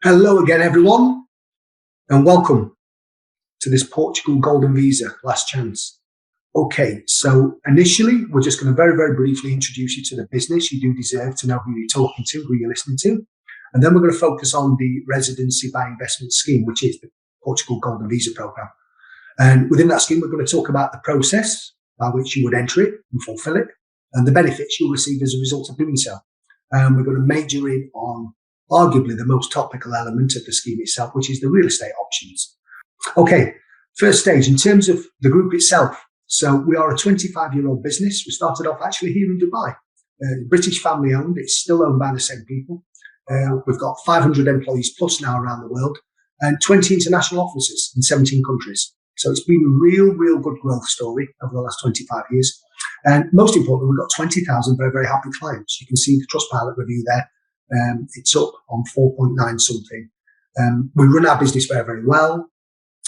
Hello again, everyone, and welcome to this Portugal Golden Visa last chance. Okay, so initially, we're just going to very, very briefly introduce you to the business. You do deserve to know who you're talking to, who you're listening to. And then we're going to focus on the residency by investment scheme, which is the Portugal Golden Visa program. And within that scheme, we're going to talk about the process by which you would enter it and fulfill it, and the benefits you'll receive as a result of doing so. And we're going to major in on arguably the most topical element of the scheme itself, which is the real estate options. Okay, first stage, in terms of the group itself. So we are a 25-year-old business. We started off actually here in Dubai. British family owned. It's still owned by the same people. We've got 500 employees plus now around the world and 20 international offices in 17 countries. So it's been a real good growth story over the last 25 years. And most importantly, we've got 20,000 very, very happy clients. You can see the Trustpilot review there. It's up on 4.9 something. We run our business very, very well.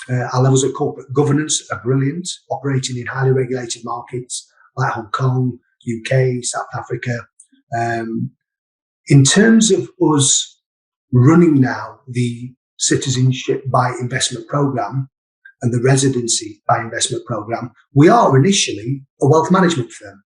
Our levels of corporate governance are brilliant, operating in highly regulated markets like Hong Kong, UK, South Africa. In terms of us running now the Citizenship by Investment Program and the Residency by Investment Program, we are initially a wealth management firm.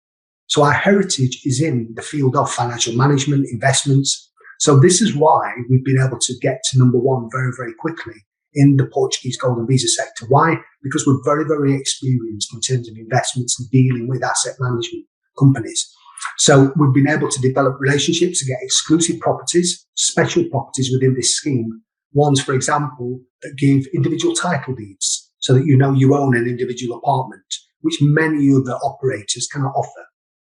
So our heritage is in the field of financial management, investments. So this is why we've been able to get to number one very, very quickly in the Portuguese Golden Visa sector. Why? Because we're very, very experienced in terms of investments and dealing with asset management companies. So we've been able to develop relationships to get exclusive properties, special properties within this scheme. Ones, for example, that give individual title deeds so that you know you own an individual apartment, which many other operators cannot offer.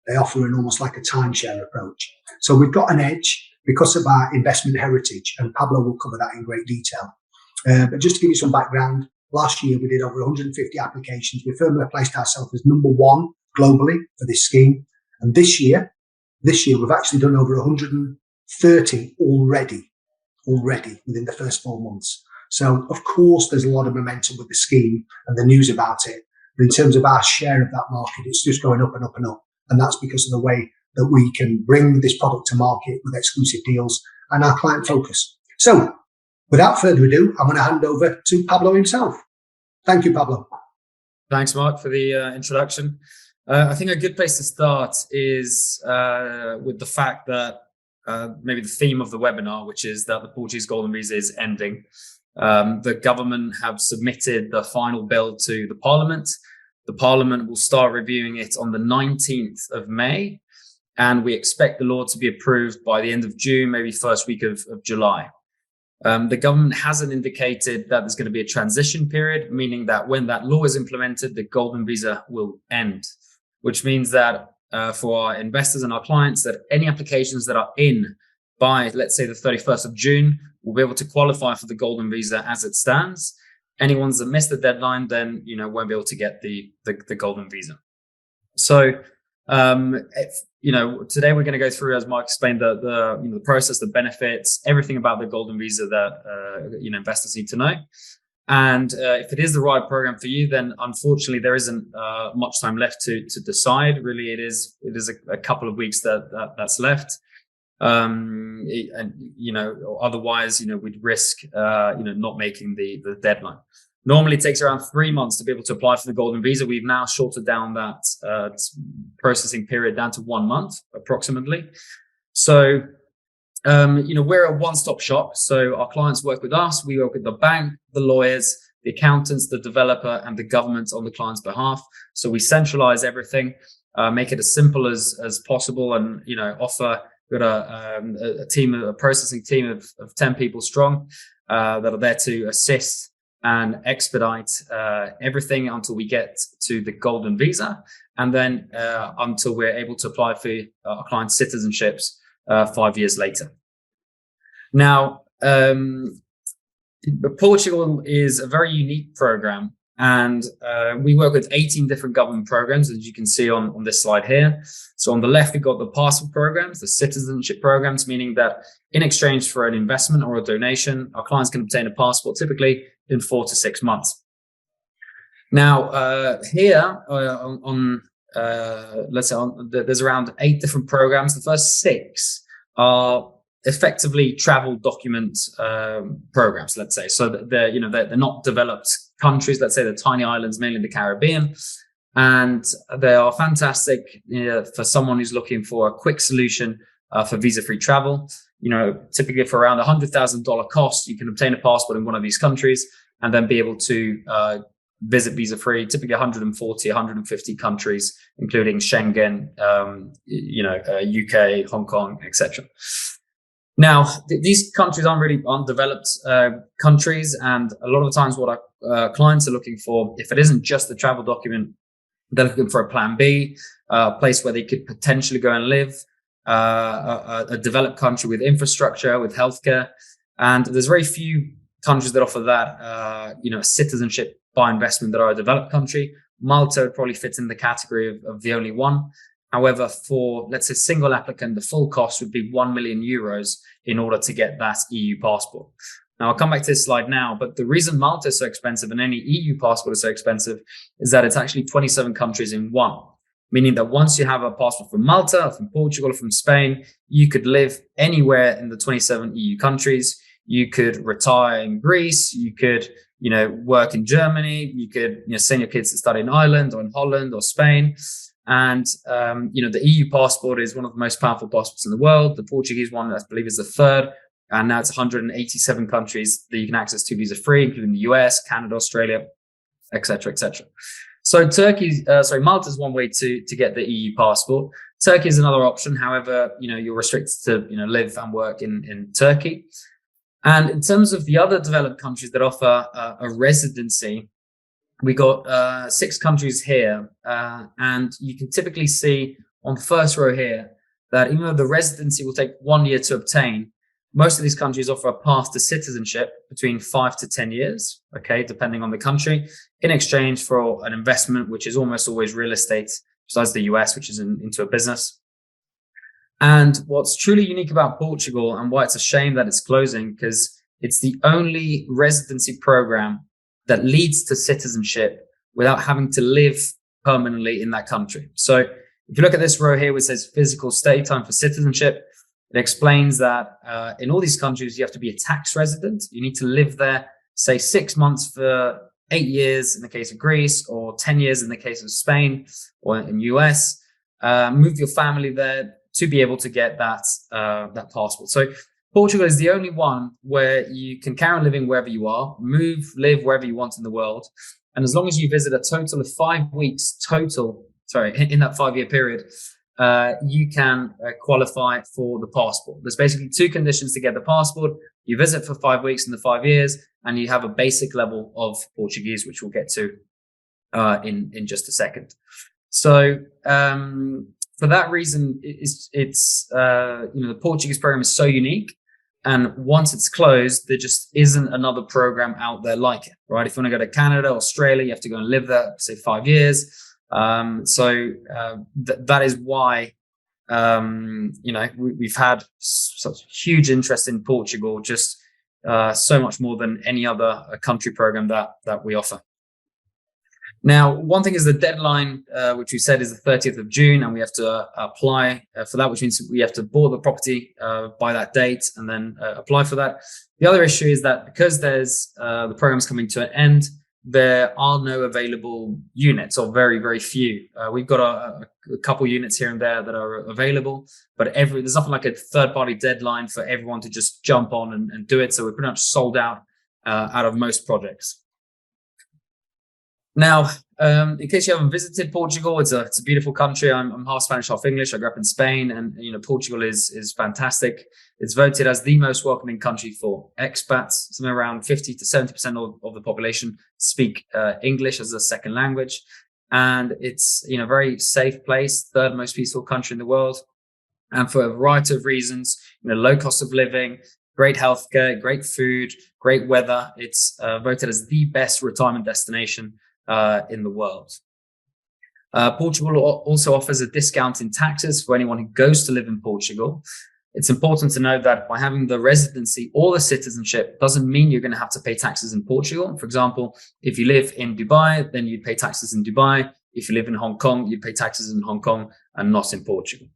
They offer an almost like a timeshare approach. So we've got an edge because of our investment heritage, and Pablo will cover that in great detail. But just to give you some background, last year we did over 150 applications. We firmly placed ourselves as number one globally for this scheme. And this year we've actually done over 130 already within the first 4 months. So of course, there's a lot of momentum with the scheme and the news about it. But in terms of our share of that market, it's just going up and up and up. And that's because of the way that we can bring this product to market with exclusive deals and our client focus. So without further ado, I'm going to hand over to Pablo himself. Thank you, Pablo. Thanks, Mark, for the introduction. I think a good place to start is with the fact that maybe the theme of the webinar, which is that the Portuguese Golden Visa is ending. The government have submitted the final bill to the Parliament. The Parliament will start reviewing it on the 19th of May, and we expect the law to be approved by the end of June, maybe first week of July. The government hasn't indicated that there's going to be a transition period, meaning that when that law is implemented, the Golden Visa will end, which means that for our investors and our clients, that any applications that are in by, let's say, the 31st of June, will be able to qualify for the Golden Visa as it stands. Any ones that miss the deadline, then won't be able to get the Golden Visa. So today we're going to go through, as Mark explained, the process, the benefits, everything about the Golden Visa that investors need to know. And if it is the right program for you, then unfortunately there isn't much time left to decide. Really, it is a couple of weeks that's left. Otherwise, we'd risk not making the deadline. Normally it takes around 3 months to be able to apply for the Golden Visa. We've now shortened down that processing period down to 1 month approximately. So we're a one-stop shop. So our clients work with us. We work with the bank, the lawyers, the accountants, the developer, and the government on the client's behalf. So we centralize everything, make it as simple as possible, and offer. We've got a processing team of 10 people strong that are there to assist and expedite everything until we get to the Golden Visa, and then until we're able to apply for our clients' citizenships 5 years later. Now, Portugal is a very unique program, and we work with 18 different government programs, as you can see on this slide here. So on the left, we've got the passport programs, the citizenship programs, meaning that in exchange for an investment or a donation, our clients can obtain a passport typically in 4 to 6 months. Now, here there's around 8 different programs. The first 6 are effectively travel document programs, let's say. So that they're not developed countries. Let's say they're tiny islands, mainly in the Caribbean, and they are fantastic for someone who's looking for a quick solution for visa-free travel. Typically for around $100,000 cost, you can obtain a passport in one of these countries and then be able to visit visa-free, typically 140, 150 countries, including Schengen, UK, Hong Kong, etc. Now, these countries aren't really undeveloped countries, and a lot of times what our clients are looking for, if it isn't just a travel document, they're looking for a plan B, a place where they could potentially go and live, a developed country with infrastructure, with healthcare. And there's very few countries that offer that, citizenship by investment that are a developed country. Malta would probably fit in the category of the only one. However, for, let's say, single applicant, the full cost would be 1 million euros in order to get that EU passport. Now, I'll come back to this slide now, but the reason Malta is so expensive and any EU passport is so expensive is that it's actually 27 countries in one, meaning that once you have a passport from Malta, from Portugal, or from Spain, you could live anywhere in the 27 EU countries. You could retire in Greece, you could work in Germany, you could send your kids to study in Ireland or in Holland or Spain. And, the EU passport is one of the most powerful passports in the world. The Portuguese one, I believe, is the third. And now it's 187 countries that you can access to visa free, including the US, Canada, Australia, et cetera, et cetera. So Malta is one way to get the EU passport. Turkey is another option. However, you're restricted to, live and work in Turkey. And in terms of the other developed countries that offer a residency, we got 6 countries here. And you can typically see on the first row here that even though the residency will take 1 year to obtain, most of these countries offer a path to citizenship between 5 to 10 years, okay, depending on the country, in exchange for an investment, which is almost always real estate, besides the US, which is into a business. And what's truly unique about Portugal, and why it's a shame that it's closing, because it's the only residency program that leads to citizenship without having to live permanently in that country. So if you look at this row here, which says physical stay time for citizenship, it explains that in all these countries, you have to be a tax resident. You need to live there, say 6 months for 8 years in the case of Greece, or 10 years in the case of Spain or in US. Move your family there to be able to get that passport. So Portugal is the only one where you can carry on living wherever you are, live wherever you want in the world. And as long as you visit a total of 5 weeks in that 5-year period, you can qualify for the passport. There's basically 2 conditions to get the passport. You visit for 5 weeks in the 5 years, and you have a basic level of Portuguese, which we'll get to in just a second. So for that reason, the Portuguese program is so unique. And once it's closed, there just isn't another program out there like it, right? If you want to go to Canada, Australia, you have to go and live there, say 5 years. That is why, we've had such huge interest in Portugal, just so much more than any other country program that we offer. Now, one thing is the deadline, which we said is the 30th of June, and we have to apply for that, which means we have to board the property by that date and then apply for that. The other issue is that because there's the program's coming to an end, there are no available units, or very, very few. We've got a couple units here and there that are available, but there's nothing like a third-party deadline for everyone to just jump on and do it. So we're pretty much sold out of most projects. Now, in case you haven't visited Portugal, it's a beautiful country. I'm half Spanish, half English. I grew up in Spain, and Portugal is fantastic. It's voted as the most welcoming country for expats. Somewhere around 50 to 70% of the population speak English as a second language, and it's a very safe place, third most peaceful country in the world, and for a variety of reasons. Low cost of living, great healthcare, great food, great weather. It's voted as the best retirement destination in the world. Portugal also offers a discount in taxes for anyone who goes to live in Portugal. It's important to note that by having the residency or the citizenship doesn't mean you're going to have to pay taxes in Portugal. For example, if you live in Dubai, then you'd pay taxes in Dubai. If you live in Hong Kong, you'd pay taxes in Hong Kong and not in Portugal.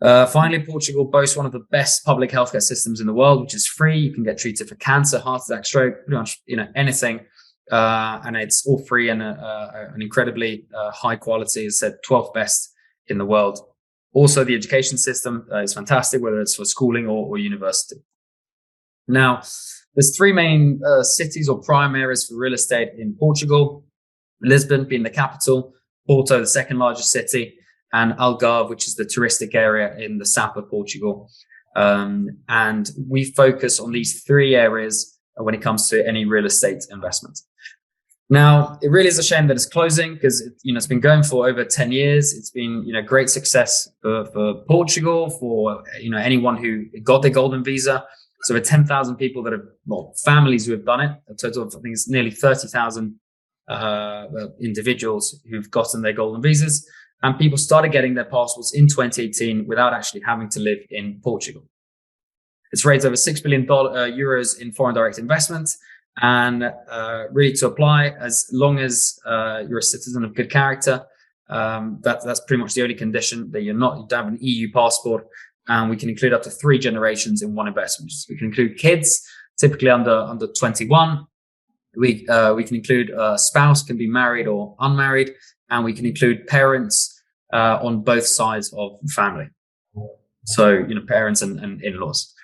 Finally, Portugal boasts one of the best public healthcare systems in the world, which is free. You can get treated for cancer, heart attack, stroke, pretty much anything, and it's all free and an incredibly high quality. As I said, 12th best in the world. Also, the education system is fantastic, whether it's for schooling or university. Now, there's three main cities or prime areas for real estate in Portugal: Lisbon being the capital, Porto, the second largest city, and Algarve, which is the touristic area in the south of Portugal. And we focus on these three areas when it comes to any real estate investment. Now, it really is a shame that it's closing, because it's been going for over 10 years. It's been great success for Portugal, for anyone who got their golden visa. So over 10,000 people that have, families who have done it. A total of, I think it's nearly 30,000 individuals who've gotten their golden visas. And people started getting their passports in 2018 without actually having to live in Portugal. It's raised over €6 billion in foreign direct investment. And really, to apply, as long as you're a citizen of good character, that's pretty much the only condition, that you don't have an EU passport. And we can include up to 3 generations in one investment. So we can include kids, typically under 21. We can include a spouse, can be married or unmarried, and we can include parents on both sides of the family. So parents and in-laws.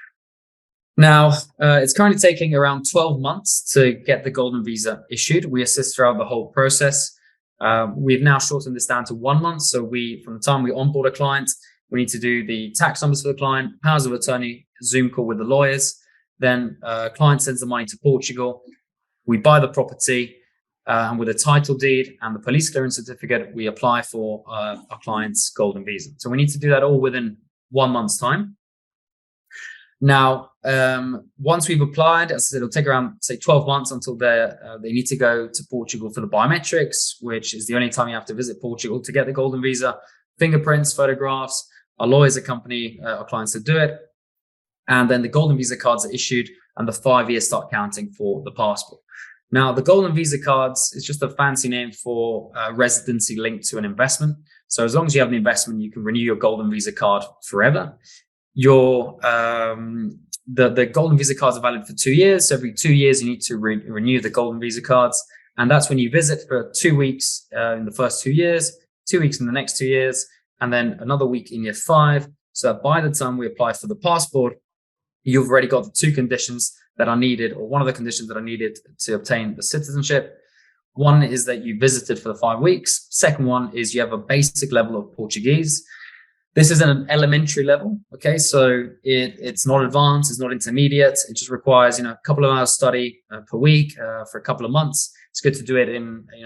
Now, it's currently taking around 12 months to get the golden visa issued. We assist throughout the whole process. We've now shortened this down to 1 month. So from the time we onboard a client, we need to do the tax numbers for the client, powers of attorney, Zoom call with the lawyers. Then client sends the money to Portugal. We buy the property, and with a title deed and the police clearance certificate, we apply for our client's golden visa. So we need to do that all within 1 month's time. Now, once we've applied, as I said, it'll take around, say, 12 months until they need to go to Portugal for the biometrics, which is the only time you have to visit Portugal to get the golden visa. Fingerprints, photographs. Our lawyers accompany our clients to do it. And then the golden visa cards are issued, and the 5 years start counting for the passport. Now, the golden visa cards is just a fancy name for residency linked to an investment. So as long as you have an investment, you can renew your golden visa card forever. The golden visa cards are valid for 2 years. So every 2 years, you need to renew the golden visa cards. And that's when you visit for 2 weeks in the first 2 years, 2 weeks in the next 2 years, and then another week in year 5. So that by the time we apply for the passport, you've already got the 2 conditions that are needed, or one of the conditions that are needed to obtain the citizenship. One is that you visited for the 5 weeks. Second one is you have a basic level of Portuguese. This is an elementary level, okay? So it's not advanced, it's not intermediate. It just requires, a couple of hours study per week for a couple of months. It's good to do it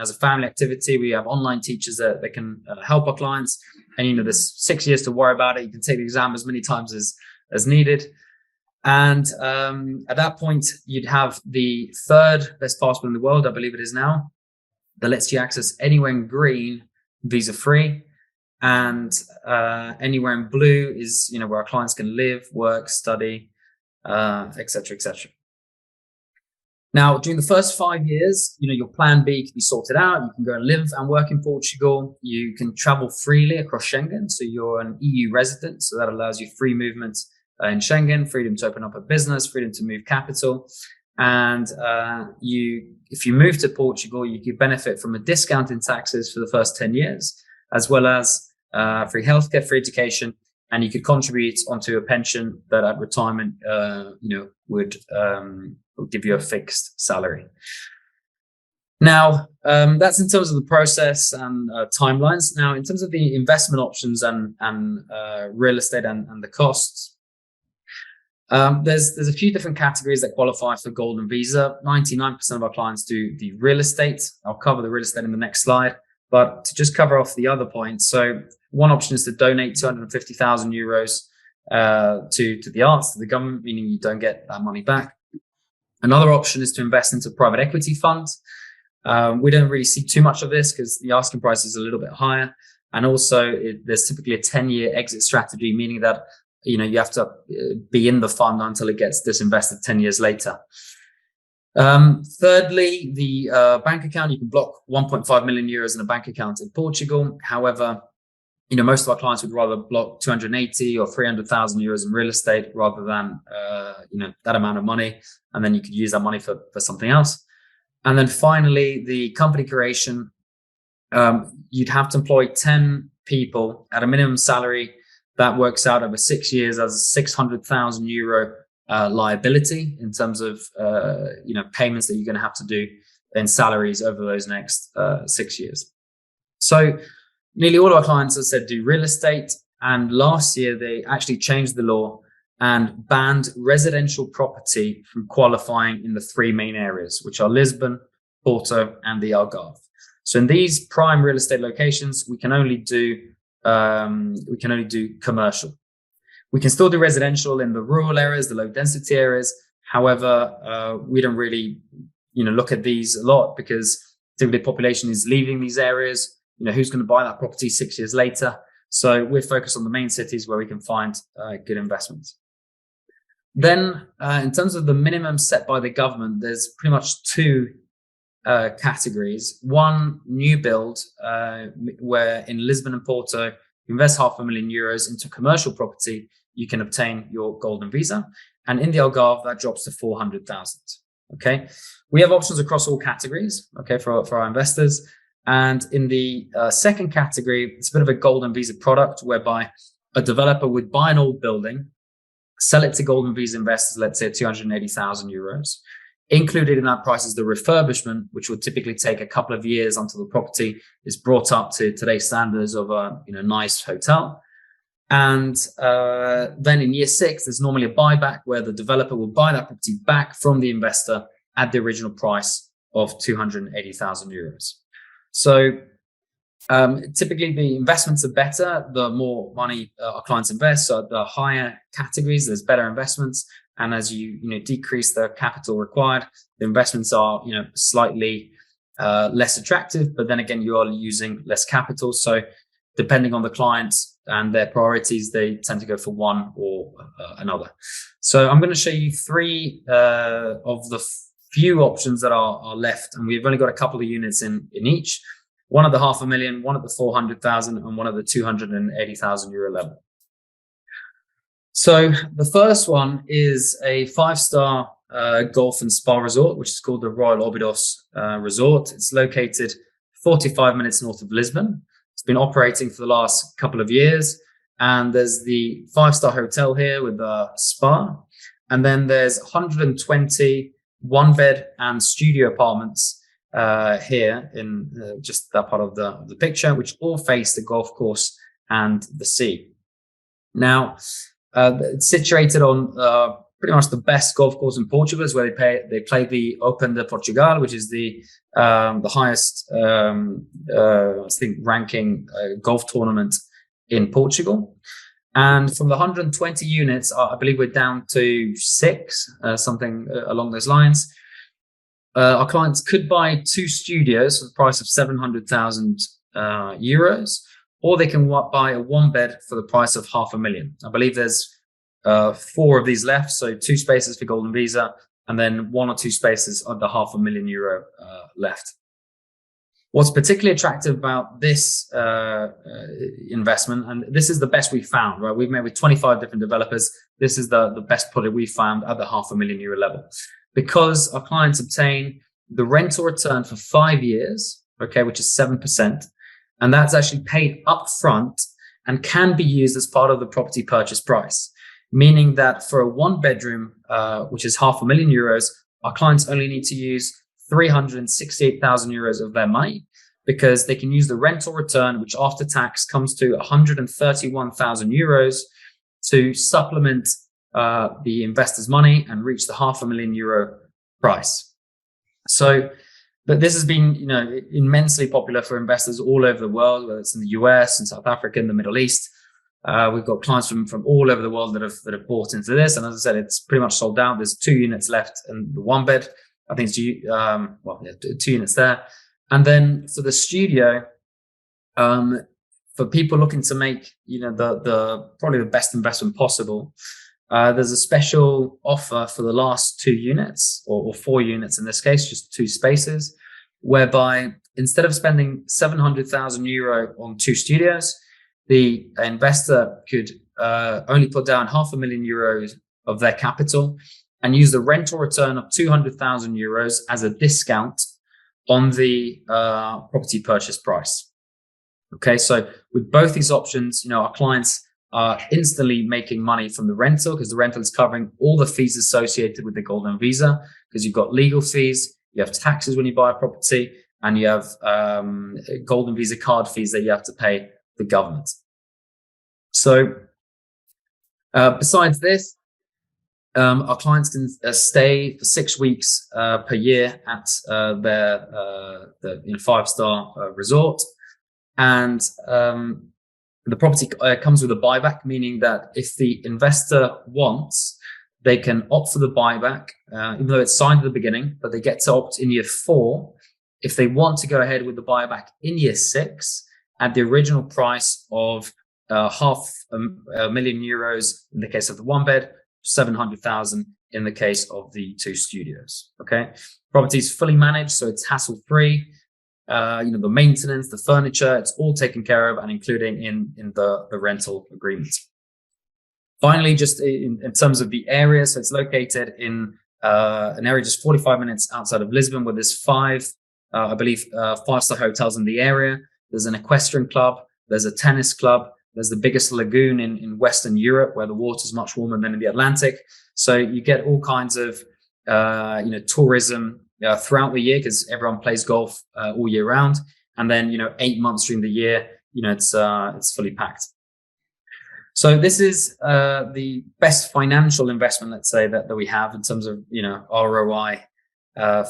as a family activity. We have online teachers that can help our clients. And, there's 6 years to worry about it. You can take the exam as many times as needed. And at that point, you'd have the 3rd best passport in the world, I believe it is now, that lets you access anywhere in green, visa-free. And anywhere in blue is, where our clients can live, work, study, et cetera, et cetera. Now, during the first 5 years, your plan B can be sorted out. You can go and live and work in Portugal. You can travel freely across Schengen. So you're an EU resident. So that allows you free movement in Schengen, freedom to open up a business, freedom to move capital. And if you move to Portugal, you could benefit from a discount in taxes for the first 10 years, as well as free healthcare, free education, and you could contribute onto a pension that at retirement, would give you a fixed salary. Now, that's in terms of the process and timelines. Now, in terms of the investment options and real estate and the costs, there's a few different categories that qualify for Golden Visa. 99% of our clients do the real estate. I'll cover the real estate in the next slide. But to just cover off the other points, so one option is to donate €250,000 to the arts, to the government, meaning you don't get that money back. Another option is to invest into private equity funds. We don't really see too much of this because the asking price is a little bit higher. And also there's typically a 10-year exit strategy, meaning that you have to be in the fund until it gets disinvested 10 years later. Thirdly, the bank account, you can block €1.5 million in a bank account in Portugal. However, most of our clients would rather block 280 or 300,000 euros in real estate rather than, that amount of money. And then you could use that money for something else. And then finally, the company creation, you'd have to employ 10 people at a minimum salary that works out over 6 years as a 600,000 euro liability in terms of, payments that you're going to have to do in salaries over those next 6 years. So nearly all of our clients, as I said, do real estate. And last year, they actually changed the law and banned residential property from qualifying in the 3 main areas, which are Lisbon, Porto, and the Algarve. So in these prime real estate locations, we can only do commercial. We can still do residential in the rural areas, the low density areas. However, we don't really, look at these a lot because typically the population is leaving these areas. Who's going to buy that property 6 years later? So we're focused on the main cities where we can find good investments. Then in terms of the minimum set by the government, there's pretty much 2 categories. One, new build, where in Lisbon and Porto, you invest €500,000 into commercial property, you can obtain your golden visa. And in the Algarve, that drops to 400,000. Okay. We have options across all categories, okay, for our investors. And in the second category, it's a bit of a golden visa product whereby a developer would buy an old building, sell it to golden visa investors, let's say 280,000 euros. Included in that price is the refurbishment, which would typically take a couple of years until the property is brought up to today's standards of a nice hotel. And then in year 6, there's normally a buyback where the developer will buy that property back from the investor at the original price of 280,000 euros. So typically the investments are better the more money our clients invest. So the higher categories, there's better investments. And as you decrease the capital required, the investments are slightly less attractive. But then again, you are using less capital. So depending on the clients and their priorities, they tend to go for one or another. So I'm going to show you 3 of the few options that are left, and we've only got a couple of units in each. One at the 500,000, one at the 400,000, and one at the 280,000 euro level. So the first one is a 5-star golf and spa resort, which is called the Royal Obidos Resort. It's located 45 minutes north of Lisbon. It's been operating for the last couple of years. And there's the 5-star hotel here with a spa. And then there's 120 one-bed and studio apartments here in just that part of the picture, which all face the golf course and the sea. Now, it's situated on pretty much the best golf course in Portugal, is where they play the Open de Portugal, which is the highest ranking golf tournament in Portugal. And from the 120 units, I believe we're down to 6, something along those lines. Our clients could buy 2 studios for the price of 700,000 euros, or they can buy a 1-bed for the price of 500,000. I believe there's 4 of these left, so 2 spaces for golden visa, and then 1 or 2 spaces of the 500,000 euro left. What's particularly attractive about this investment, and this is the best we've found, right? We've met with 25 different developers. This is the best product we've found at the 500,000 euro level, because our clients obtain the rental return for 5 years, okay, which is 7%. And that's actually paid up front and can be used as part of the property purchase price, meaning that for a 1-bedroom, which is 500,000 euros, our clients only need to use 368,000 euros of their money, because they can use the rental return, which after tax comes to 131,000 euros, to supplement the investor's money and reach the 500,000 euro price. So, but this has been, immensely popular for investors all over the world, whether it's in the US, in South Africa, in the Middle East. We've got clients from all over the world that have bought into this. And as I said, it's pretty much sold out. There's 2 units left in the 1-bed. I think it's 2 units there. And then for the studio, for people looking to make, probably the best investment possible, there's a special offer for the last 2 units or 4 units in this case, just 2 spaces, whereby instead of spending 700,000 euro on 2 studios, the investor could only put down €500,000 of their capital and use the rental return of €200,000 as a discount on the property purchase price. Okay, so with both these options, our clients are instantly making money from the rental, because the rental is covering all the fees associated with the Golden Visa, because you've got legal fees, you have taxes when you buy a property, and you have Golden Visa card fees that you have to pay the government. So besides this, our clients can stay for 6 weeks per year at their 5-star resort, and the property comes with a buyback, meaning that if the investor wants, they can opt for the buyback, even though it's signed at the beginning, but they get to opt in year 4 if they want to go ahead with the buyback in year 6 at the original price of €500,000 in the case of the 1-bed, 700,000 in the case of the 2 studios. Okay, property is fully managed, so it's hassle-free. The maintenance, the furniture, it's all taken care of and including in the rental agreement. Finally, just in terms of the area, so it's located in an area just 45 minutes outside of Lisbon, where there's 5, I believe, 5-star hotels in the area. There's an equestrian club, there's a tennis club, there's the biggest lagoon in Western Europe, where the water is much warmer than in the Atlantic. So you get all kinds of tourism throughout the year, because everyone plays golf all year round, and then 8 months during the year, it's fully packed. So this is the best financial investment, let's say, that we have in terms of ROI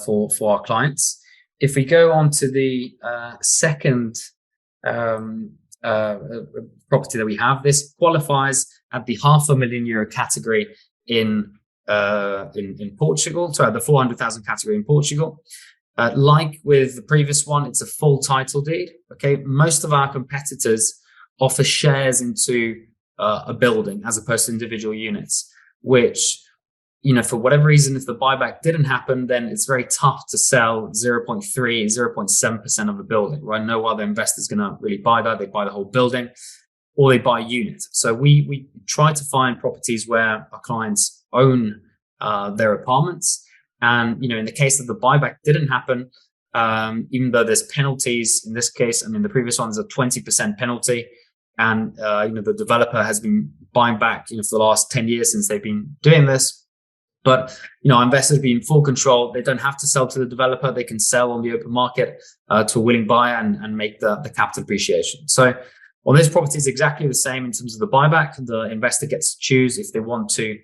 for our clients. If we go on to the second property that we have, this qualifies at the €500,000 category in Portugal, so at the 400,000 category in Portugal. Like with the previous one, it's a full title deed. Okay, most of our competitors offer shares into a building as opposed to individual units, which, for whatever reason, if the buyback didn't happen, then it's very tough to sell 0.3, 0.7% of the building, right? No other investor is going to really buy that. They buy the whole building, or they buy units. So we try to find properties where our clients own their apartments. And, in the case that the buyback didn't happen, even though there's penalties, in this case, the previous one is a 20% penalty. And, the developer has been buying back, for the last 10 years since they've been doing this. But, our investors be in full control. They don't have to sell to the developer. They can sell on the open market to a willing buyer and make the capital appreciation. So on this property is exactly the same in terms of the buyback. The investor gets to choose if they want to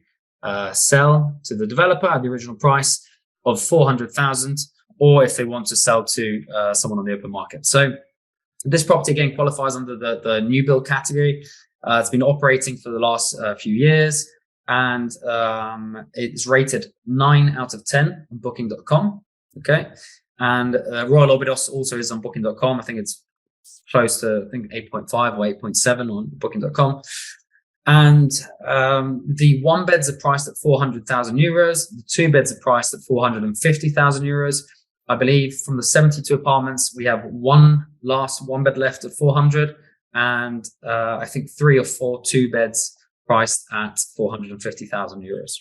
sell to the developer at the original price of 400,000, or if they want to sell to someone on the open market. So this property again qualifies under the new build category. It's been operating for the last few years, and it's rated 9 out of 10 on booking.com. Okay, and Royal Obidos also is on booking.com. I think it's close to 8.5 or 8.7 on booking.com. And the 1-beds are priced at €400,000. The 2-beds are priced at €450,000. I believe from the 72 apartments, we have one last 1-bed left at 400, and I think 3 or 4 2-beds priced at €450,000.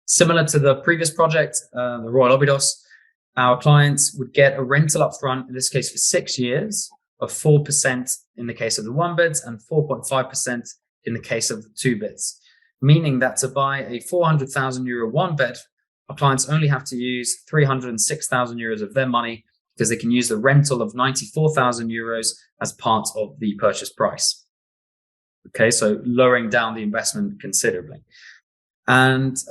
Similar to the previous project, the Royal Obidos, our clients would get a rental upfront, in this case for 6 years, of 4% in the case of the 1-beds and 4.5% in the case of the 2-beds, meaning that to buy a €400,000 1-bed, our clients only have to use €306,000 of their money, because they can use the rental of €94,000 as part of the purchase price. Okay, so lowering down the investment considerably. And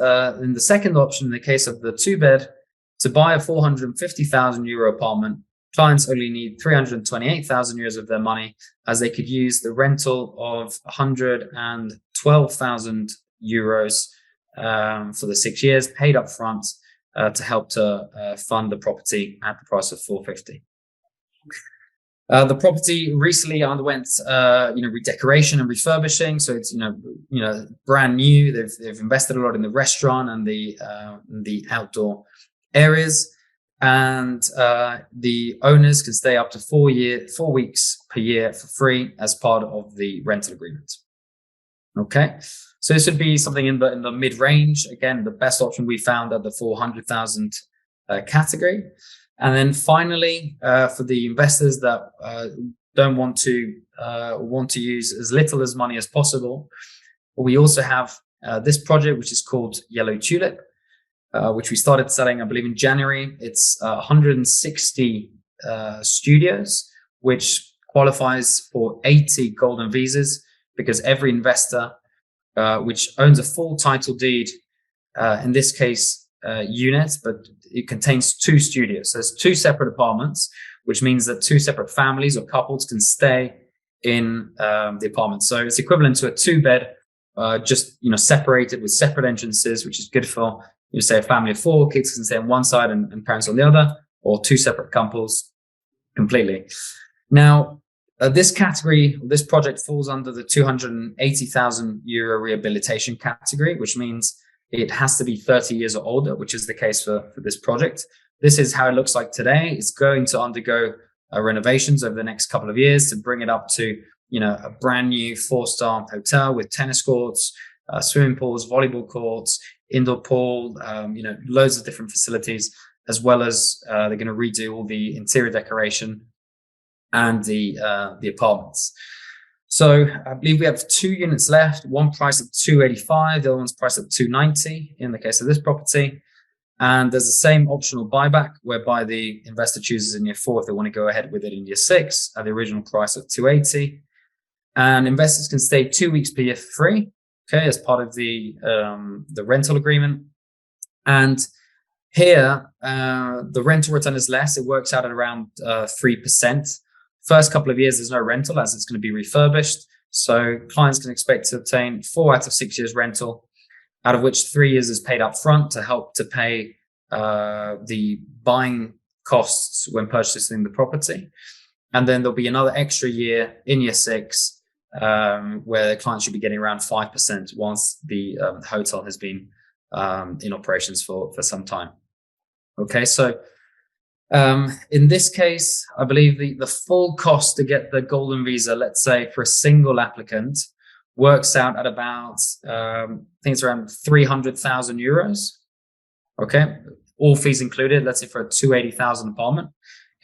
in the second option, in the case of the 2-bed, to buy a €450,000 apartment, clients only need €328,000 of their money, as they could use the rental of €112,000 for the 6 years paid up front to help to fund the property at the price of $450,000. The property recently underwent redecoration and refurbishing, so it's brand new. They've invested a lot in the restaurant and the outdoor areas. and the owners can stay up to 4 weeks per year for free as part of the rental agreement. Okay, so this would be something in the mid-range. Again, the best option we found at the 400,000 category. And then finally, for the investors that don't want to use as little as money as possible, we also have this project, which is called Yellow Tulip, which we started selling, I believe, in January. It's 160 studios, which qualifies for 80 golden visas, because every investor which owns a full title deed, in this case, unit, but it contains 2 studios. So there's 2 separate apartments, which means that 2 separate families or couples can stay in the apartment. So it's equivalent to a 2-bed, just separated with separate entrances, which is good for say a family of 4 kids can stay on one side and parents on the other, or 2 separate couples completely. Now, this category, this project falls under the 280,000 euro rehabilitation category, which means it has to be 30 years or older, which is the case for this project. This is how it looks like today. It's going to undergo renovations over the next couple of years to bring it up to, a brand new 4-star hotel with tennis courts, swimming pools, volleyball courts, indoor pool, loads of different facilities, as well as they're going to redo all the interior decoration and the apartments. So I believe we have 2 units left, one priced at 285, the other one's priced at 290 in the case of this property. And there's the same optional buyback, whereby the investor chooses in year 4 if they want to go ahead with it in year 6 at the original price of 280. And investors can stay 2 weeks per year for free, okay, as part of the rental agreement. And here, the rental return is less. It works out at around 3%. First couple of years, there's no rental, as it's going to be refurbished. So clients can expect to obtain 4 out of 6 years rental, out of which 3 years is paid up front to help to pay the buying costs when purchasing the property. And then there'll be another extra year in year 6, where the client should be getting around 5% once the hotel has been in operations for some time. Okay, so in this case, I believe the full cost to get the Golden Visa, let's say for a single applicant, works out at about, I think it's around 300,000 euros. Okay, all fees included. Let's say for a 280,000 apartment,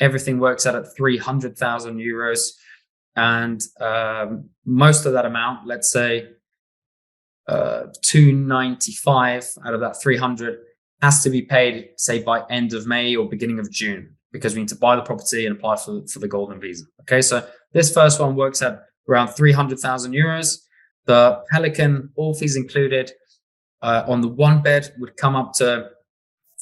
everything works out at 300,000 euros. And most of that amount, let's say 295 out of that 300, has to be paid, say, by end of May or beginning of June, because we need to buy the property and apply for the Golden Visa. Okay, so this first one works at around 300,000 euros. The Pelican, all fees included, on the 1-bed would come up to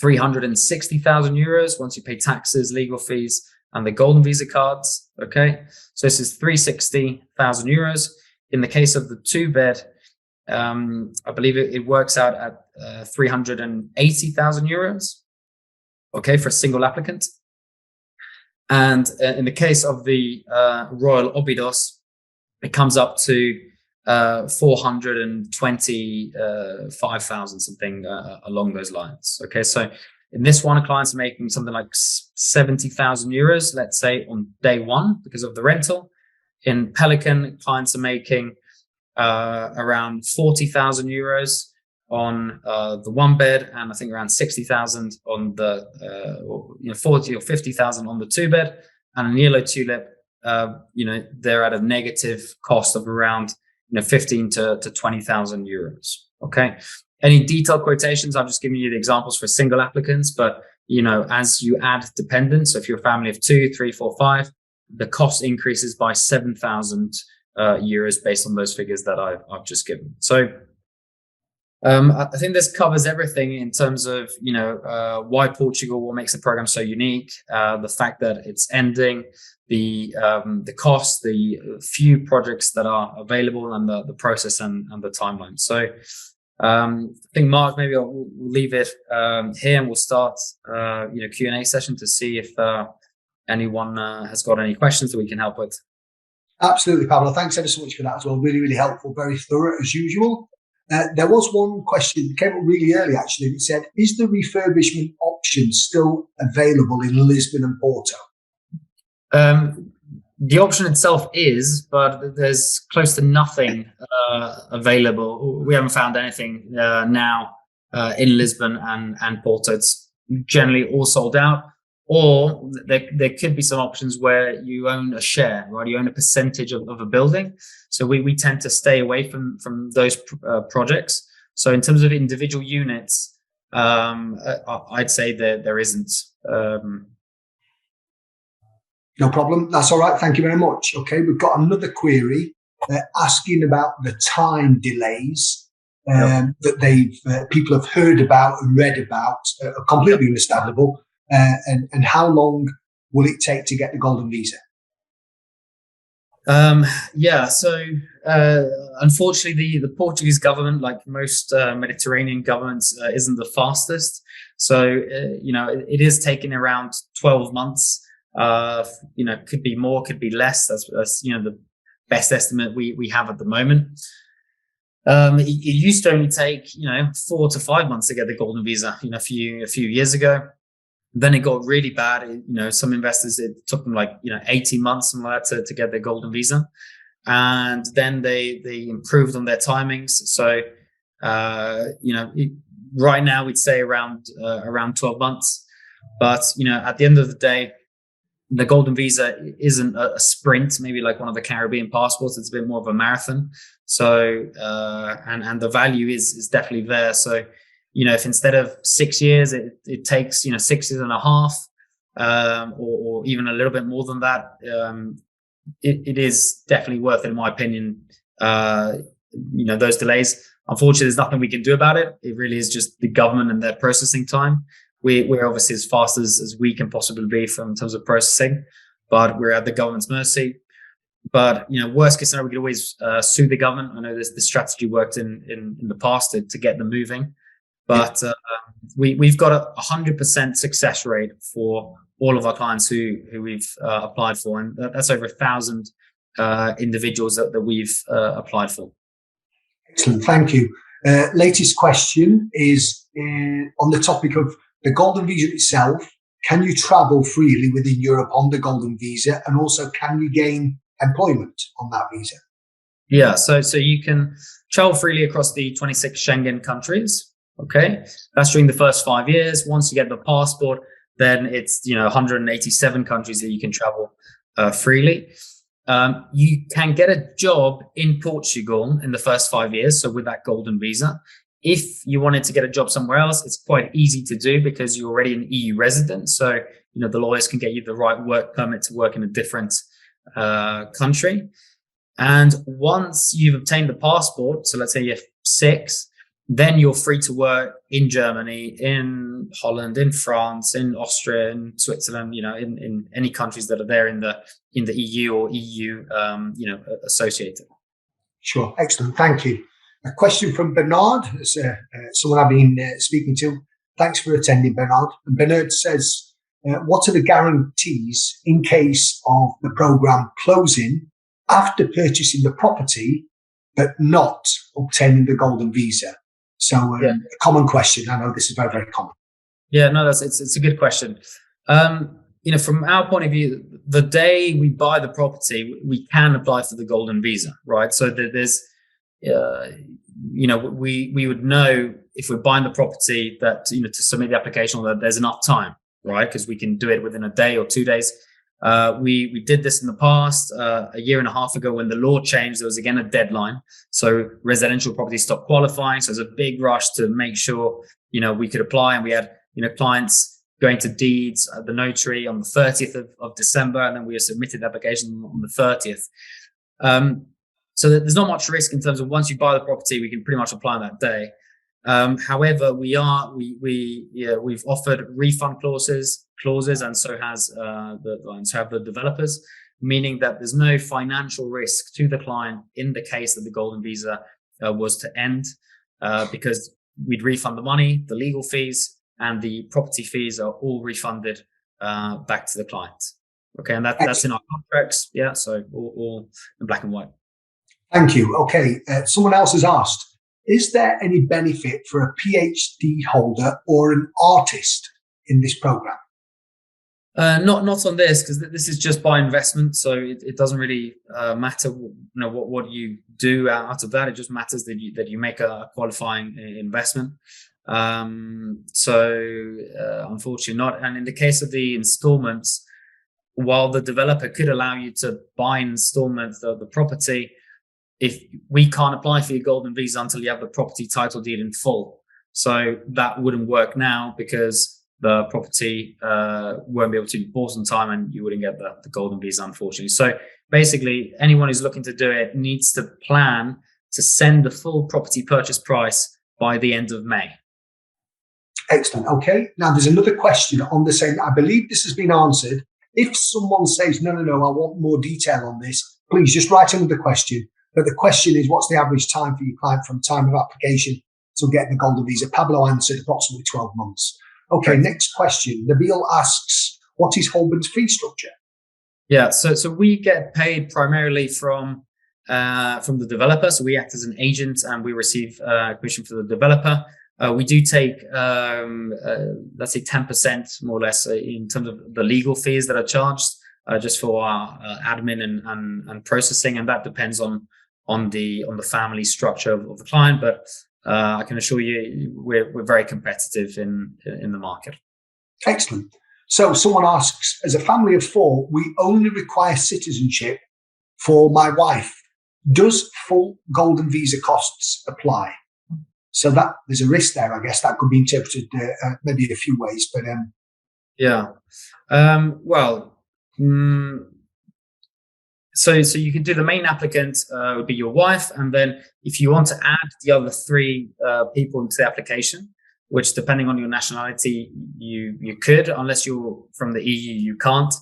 360,000 euros once you pay taxes, legal fees, and the Golden Visa cards. Okay, so this is 360,000 euros. In the case of the 2-bed, I believe it works out at 380,000 euros. Okay, for a single applicant. And in the case of the Royal Obidos, it comes up to 425,000, something along those lines. Okay, so in this one, clients are making something like 70,000 euros, let's say, on day 1 because of the rental. In Pelican, clients are making around 40,000 euros on the 1-bed, and I think around 60,000 on the 40 or 50,000 on the 2-bed. And in Yellow Tulip, they're at a negative cost of around 15 to 20,000 euros. Okay. Any detailed quotations? I've just given you the examples for single applicants, but as you add dependents, so if you're a family of 2, 3, 4, 5, the cost increases by 7,000 euros based on those figures that I've just given. So I think this covers everything in terms of why Portugal, what makes the program so unique, the fact that it's ending, the cost, the few projects that are available, and the process and the timeline. So I think, Mark, maybe we'll leave it here, and we'll start Q&A session to see if anyone has got any questions that we can help with. Absolutely, Pablo. Thanks ever so much for that as well. Really, really helpful, very thorough as usual. There was one question that came up really early, actually. It said, is the refurbishment option still available in Lisbon and Porto? The option itself is, but there's close to nothing available. We haven't found anything now in Lisbon and Porto. It's generally all sold out. Or there could be some options where you own a share, right? You own a percentage of a building. So we tend to stay away from those projects. So in terms of individual units, I'd say that there isn't. No problem. That's all right. Thank you very much. Okay, we've got another query asking about the time delays that people have heard about and read about, completely understandable. And how long will it take to get the Golden Visa? So unfortunately, the Portuguese government, like most Mediterranean governments, isn't the fastest. So it is taking around 12 months. Could be more, could be less. That's the best estimate we have at the moment. It used to only take 4 to 5 months to get the Golden Visa. A few years ago. Then it got really bad. Some investors, it took them 18 months something like that to get their Golden Visa, and then they improved on their timings. So right now we'd say around 12 months. But at the end of the day, the Golden Visa isn't a sprint, maybe like one of the Caribbean passports. It's a bit more of a marathon. So and the value is definitely there. So if instead of 6 years, it takes 6 years and a half, or even a little bit more than that, it is definitely worth it, in my opinion. Those delays. Unfortunately, there's nothing we can do about it. It really is just the government and their processing time. We're obviously as fast as we can possibly be in terms of processing, but we're at the government's mercy. But worst case scenario, we could always sue the government. I know this strategy worked in the past to get them moving. But we've got a 100% success rate for all of our clients who we've applied for, and that's over 1,000 individuals that we've applied for. Excellent, thank you. Latest question is on the topic of the Golden Visa itself. Can you travel freely within Europe on the Golden Visa, and also can you gain employment on that visa? Yeah, so you can travel freely across the 26 Schengen countries. Okay, that's during the first 5 years. Once you get the passport, then it's 187 countries that you can travel freely. You can get a job in Portugal in the first 5 years. So with that Golden Visa, if you wanted to get a job somewhere else, it's quite easy to do because you're already an EU resident. So the lawyers can get you the right work permit to work in a different country. And once you've obtained the passport, so let's say you have 6. Then you're free to work in Germany, in Holland, in France, in Austria, in Switzerland, in any countries that are there in the EU or EU, associated. Sure, excellent, thank you. A question from Bernard, someone I've been speaking to. Thanks for attending, Bernard. And Bernard says, what are the guarantees in case of the program closing after purchasing the property, but not obtaining the Golden Visa? So a common question. I know this is very, very common. Yeah, no, it's a good question. From our point of view, the day we buy the property, we can apply for the Golden Visa, right? So there's, we would know if we're buying the property that, to submit the application, that there's enough time, right? Because we can do it within a day or 2 days. We did this in the past, a year and a half ago when the law changed. There was again a deadline, so residential properties stopped qualifying. So there's a big rush to make sure we could apply, and we had clients going to deeds at the notary on the 30th of December, and then we submitted the application on the 30th. So there's not much risk in terms of once you buy the property, we can pretty much apply on that day. However, we've offered refund clauses, and so have the developers, meaning that there's no financial risk to the client in the case that the Golden Visa was to end, because we'd refund the money, the legal fees, and the property fees are all refunded back to the client. Okay, and that's in our contracts. Yeah, so all in black and white. Thank you. Okay, someone else has asked, is there any benefit for a PhD holder or an artist in this program? Not on this, because this is just by investment, so it doesn't really matter, what you do out of that. It just matters that you make a qualifying investment. Unfortunately not. And in the case of the installments, while the developer could allow you to buy in installments the property, if we can't apply for your golden visa until you have the property title deed in full, so that wouldn't work now because the property won't be able to be bought in time and you wouldn't get the golden visa, unfortunately. So basically, anyone who's looking to do it needs to plan to send the full property purchase price by the end of May. Excellent. Okay. Now, there's another question on the same. I believe this has been answered. If someone says, no, I want more detail on this, please just write another question. But the question is, what's the average time for your client from time of application to get the golden visa? Pablo answered approximately 12 months. Okay, next question. Nabil asks, what is Holborn's fee structure? Yeah, so we get paid primarily from the developer. So we act as an agent and we receive commission for the developer. We do take, let's say 10% more or less in terms of the legal fees that are charged just for our admin and processing. And that depends on the family structure of the client. But I can assure you we're very competitive in the market. Excellent. So someone asks, as a family of 4, we only require citizenship for my wife. Does full golden visa costs apply? So that there's a risk there, I guess. That could be interpreted maybe a few ways, but So you can do the main applicant would be your wife, and then if you want to add the other 3 people into the application, which depending on your nationality you could, unless you're from the EU, you can't.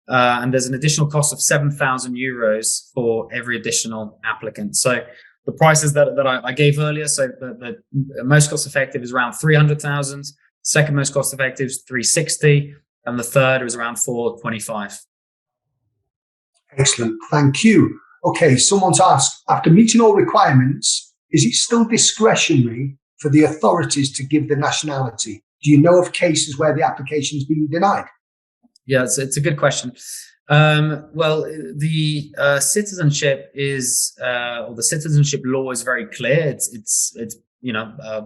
And there's an additional cost of €7,000 for every additional applicant. So the prices that I gave earlier, so the most cost effective is around 300,000. Second most cost effective is 360, and the third is around 425. Excellent. Thank you. Okay, someone's asked, after meeting all requirements, is it still discretionary for the authorities to give the nationality? Do you know of cases where the application's been denied? Yeah, it's a good question. Well, the citizenship is, or the citizenship law is very clear. It's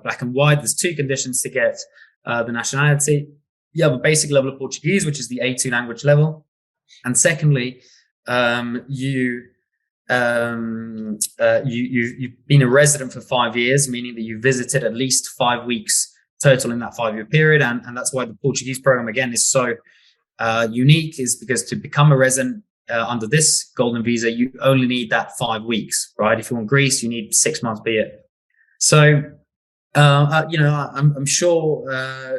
black and white. There's 2 conditions to get the nationality. You have a basic level of Portuguese, which is the A2 language level, and secondly, you've been a resident for 5 years, meaning that you visited at least 5 weeks total in that 5-year period, and that's why the Portuguese program again is so unique, is because to become a resident under this golden visa, you only need that 5 weeks, right? If you're in Greece, you need 6 months per year. So, I'm sure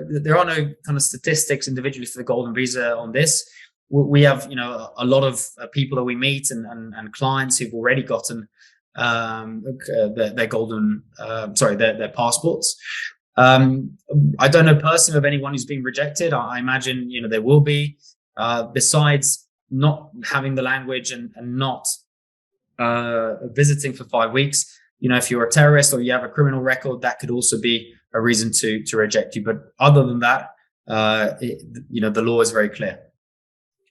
there are no kind of statistics individually for the golden visa on this. We have, a lot of people that we meet and clients who've already gotten their passports. I don't know personally of anyone who's been rejected. I imagine, there will be, besides not having the language and not visiting for 5 weeks. If you're a terrorist or you have a criminal record, that could also be a reason to reject you. But other than that, the law is very clear.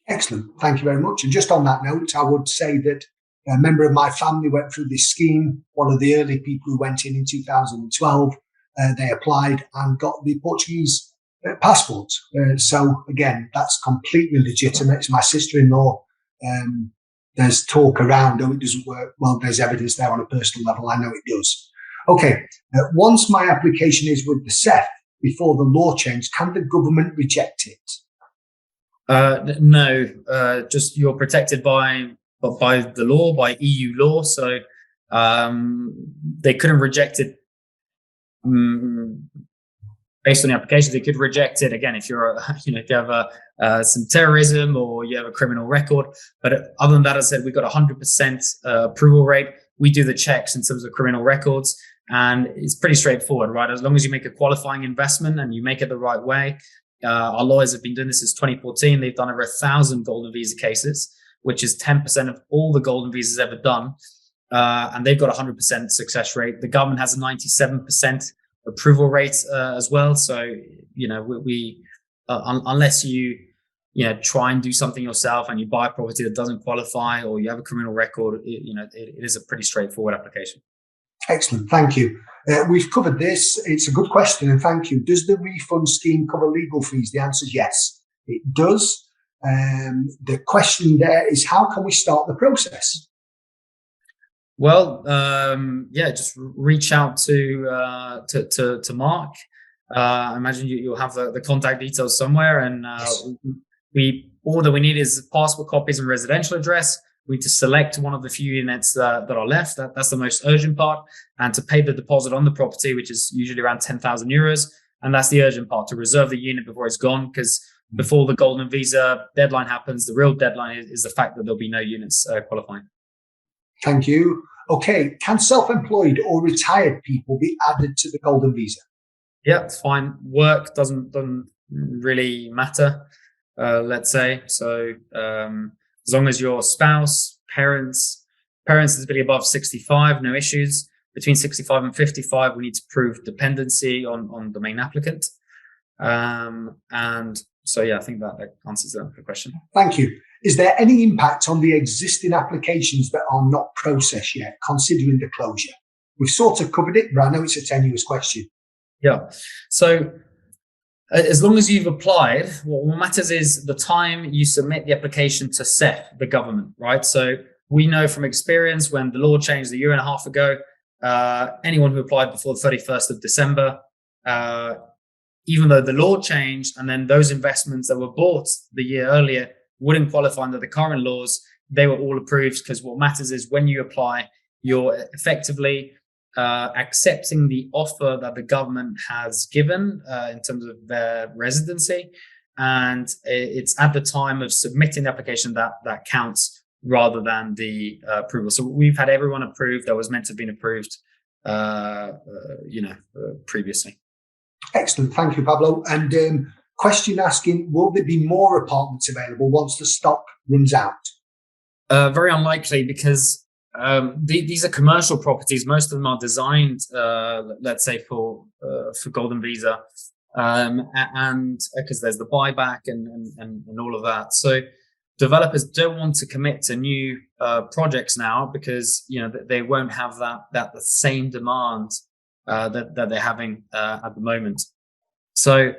Excellent. Thank you very much. And just on that note, I would say that a member of my family went through this scheme. One of the early people who went in 2012, they applied and got the Portuguese passport. So again, that's completely legitimate. It's my sister-in-law. There's talk around, it doesn't work. Well, there's evidence there on a personal level. I know it does. Okay. Once my application is with the CEF before the law change, can the government reject it? No, just you're protected by the law, by EU law. So they couldn't reject it based on the application. They could reject it again if you're, if you have some terrorism or you have a criminal record. But other than that, as I said, we've got 100% approval rate. We do the checks in terms of criminal records, and it's pretty straightforward, right? As long as you make a qualifying investment and you make it the right way. Our lawyers have been doing this since 2014. They've done over 1,000 golden visa cases, which is 10% of all the golden visas ever done. and they've got 100% success rate. The government has a 97% approval rate as well. So, we unless you try and do something yourself and you buy a property that doesn't qualify or you have a criminal record, it is a pretty straightforward application. Excellent, thank you. We've covered this. It's a good question, and thank you. Does the refund scheme cover legal fees? The answer is yes, it does. The question there is, how can we start the process? Well, just reach out to Mark. I imagine you'll have the contact details somewhere, and all that we need is passport copies and residential address. We need to select one of the few units that are left. That's the most urgent part, and to pay the deposit on the property, which is usually around €10,000, and that's the urgent part, to reserve the unit before it's gone, because before the Golden Visa deadline happens, the real deadline is the fact that there'll be no units qualifying. Thank you. Okay, can self-employed or retired people be added to the Golden Visa? Yeah, it's fine. Work doesn't really matter, let's say. So as long as your spouse, parents is really above 65, no issues. Between 65 and 55, we need to prove dependency on the main applicant. And so, I think that answers the question. Thank you. Is there any impact on the existing applications that are not processed yet, considering the closure? We've sort of covered it, but I know it's a tenuous question. Yeah. So as long as you've applied, what matters is the time you submit the application to SEF, the government, right? So we know from experience, when the law changed a year and a half ago, anyone who applied before the 31st of December, even though the law changed, and then those investments that were bought the year earlier wouldn't qualify under the current laws, they were all approved, because what matters is when you apply, you're effectively accepting the offer that the government has given in terms of their residency, and it's at the time of submitting the application that counts, rather than the approval. So we've had everyone approved that was meant to have been approved previously. Excellent, thank you, Pablo. And question asking, will there be more apartments available once the stock runs out? Very unlikely, because these are commercial properties. Most of them are designed, let's say, for Golden Visa, and because there's the buyback and all of that. So developers don't want to commit to new projects now, because they won't have that the same demand that they're having at the moment. So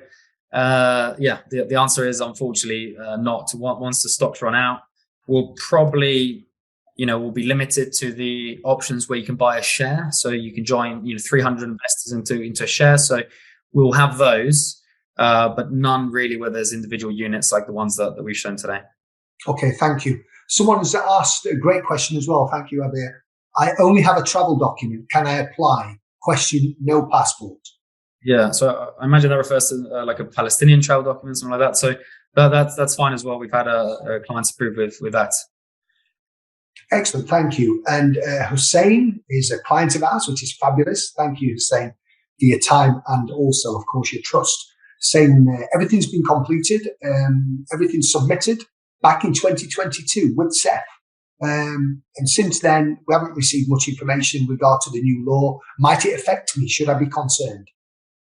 the answer is, unfortunately, not. Once the stocks run out, we'll probably will be limited to the options where you can buy a share. So you can join 300 investors into a share. So we'll have those, but none really where there's individual units like the ones that we've shown today. Okay, thank you. Someone has asked a great question as well. Thank you, Abir. I only have a travel document. Can I apply? Question, no passport. Yeah, so I imagine that refers to like a Palestinian travel document, something like that. So that's fine as well. We've had a clients approved with that. Excellent, thank you. And Hussein is a client of ours, which is fabulous. Thank you, Hussein, for your time and also, of course, your trust. Saying everything's been completed, everything's submitted back in 2022 with SEF. And since then, we haven't received much information in regard to the new law. Might it affect me? Should I be concerned?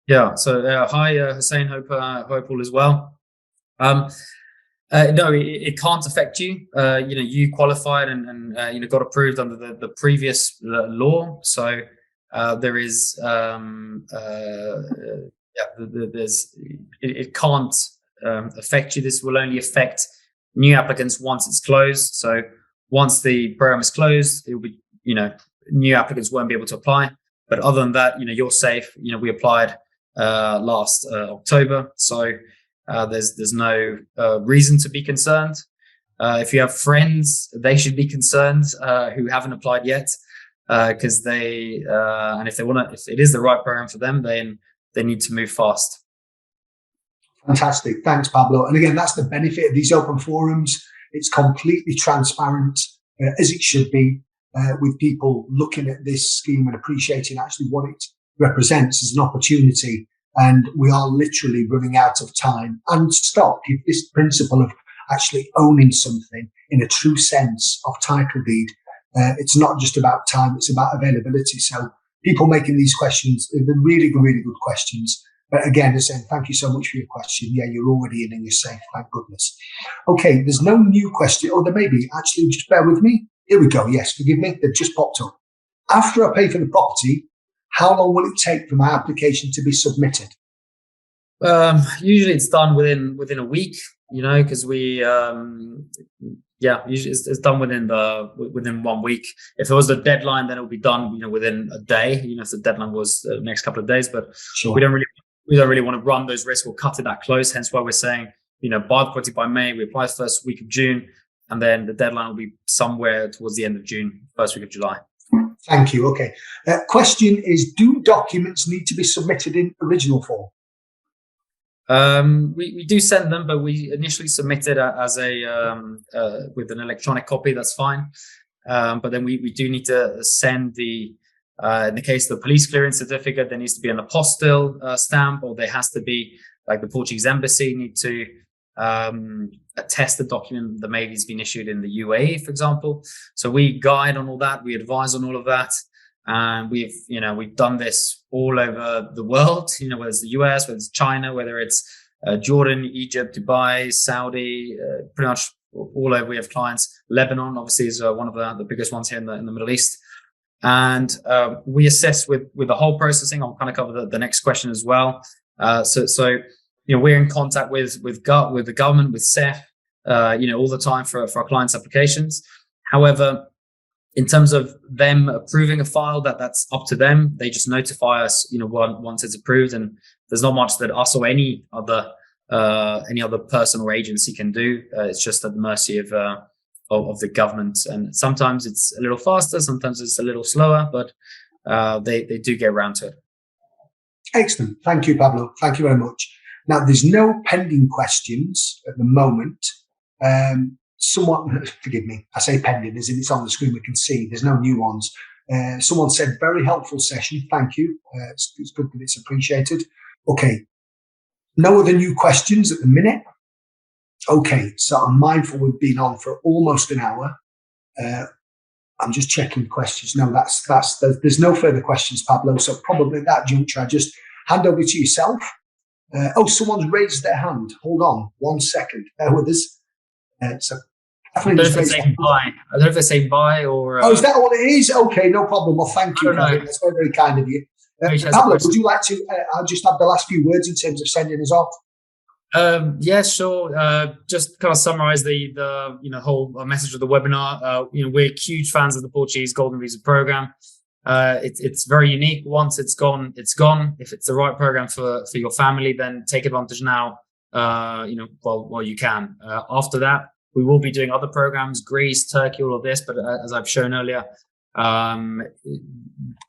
Yeah. So hi, Hussein. Hope all is well. No, it can't affect you. You qualified and got approved under the previous law. So there is it can't affect you. This will only affect new applicants once it's closed. So once the program is closed, it will be new applicants won't be able to apply. But other than that, you're safe. We applied last October, so there's no reason to be concerned. If you have friends, they should be concerned who haven't applied yet, because they and if it is the right program for them, then they need to move fast. Fantastic, thanks, Pablo. And again, that's the benefit of these open forums. It's completely transparent, as it should be, with people looking at this scheme and appreciating actually what it represents as an opportunity. And we are literally running out of time and stock. If this principle of actually owning something in a true sense of title deed It's not just about time, it's about availability. So people making these questions, they're really good questions. But again, they're saying, thank you so much for your question. Yeah, you're already in and you're safe, thank goodness. Okay, there's no new question. Oh, there may be. Actually, just bear with me. Here we go. Yes, forgive me. They've just popped up. After I pay for the property, how long will it take for my application to be submitted? Usually it's done within a week, because we, usually it's done within 1 week. If there was a deadline, then it will be done, within a day. If the deadline was the next couple of days, but sure. we don't really want to run those risks or cut it that close. Hence why we're saying, buy the property by May. We apply first week of June, and then the deadline will be somewhere towards the end of June, first week of July. Thank you. Okay. Question is, do documents need to be submitted in original form? We do send them, but we initially submit it as with an electronic copy. That's fine. But then we do need to send in the case of the police clearance certificate, there needs to be an apostille stamp, or there has to be, like, the Portuguese embassy need to attest the document that maybe has been issued in the UAE, for example. So we guide on all that, we advise on all of that. And we've done this all over the world, whether it's the US, whether it's China, whether it's Jordan, Egypt, Dubai, Saudi, pretty much all over. We have clients. Lebanon, obviously, is one of the biggest ones here in the Middle East. And we assess with the whole processing. I'll kind of cover the next question as well. So we're in contact with the government, with CEF, all the time for our clients' applications. However, in terms of them approving a file, that's up to them. They just notify us, once it's approved, and there's not much that us or any other person or agency can do. It's just at the mercy of the government, and sometimes it's a little faster, sometimes it's a little slower, but they do get around to it. Excellent. Thank you, Pablo. Thank you very much. Now, there's no pending questions at the moment. Someone, forgive me, I say pending as in it's on the screen, we can see there's no new ones. Someone said, very helpful session, thank you. It's good that it's appreciated. Okay, no other new questions at the minute. Okay, so I'm mindful we've been on for almost an hour. I'm just checking questions. No, there's no further questions, Pablo. So probably at that juncture, I just hand over to yourself. Someone's raised their hand. Hold on 1 second. Bear with us. So I don't know if they're saying bye. I don't know if they're saying bye or. Is that what it is? Okay, no problem. Well, thank you. That's very, very kind of you. Pablo, would you like to? I'll just have the last few words in terms of sending us off. Yeah, sure. Just kind of summarize the whole message of the webinar. We're huge fans of the Portuguese Golden Visa program. It's very unique. Once it's gone, it's gone. If it's the right program for your family, then take advantage now. While you can. After that, we will be doing other programs, Greece, Turkey, all of this. But as I've shown earlier,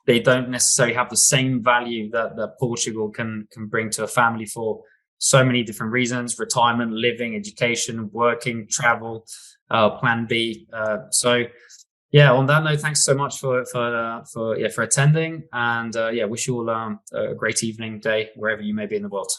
they don't necessarily have the same value that Portugal can bring to a family for so many different reasons: retirement, living, education, working, travel, plan B. So yeah, on that note, thanks so much for attending, and wish you all a great evening, day, wherever you may be in the world.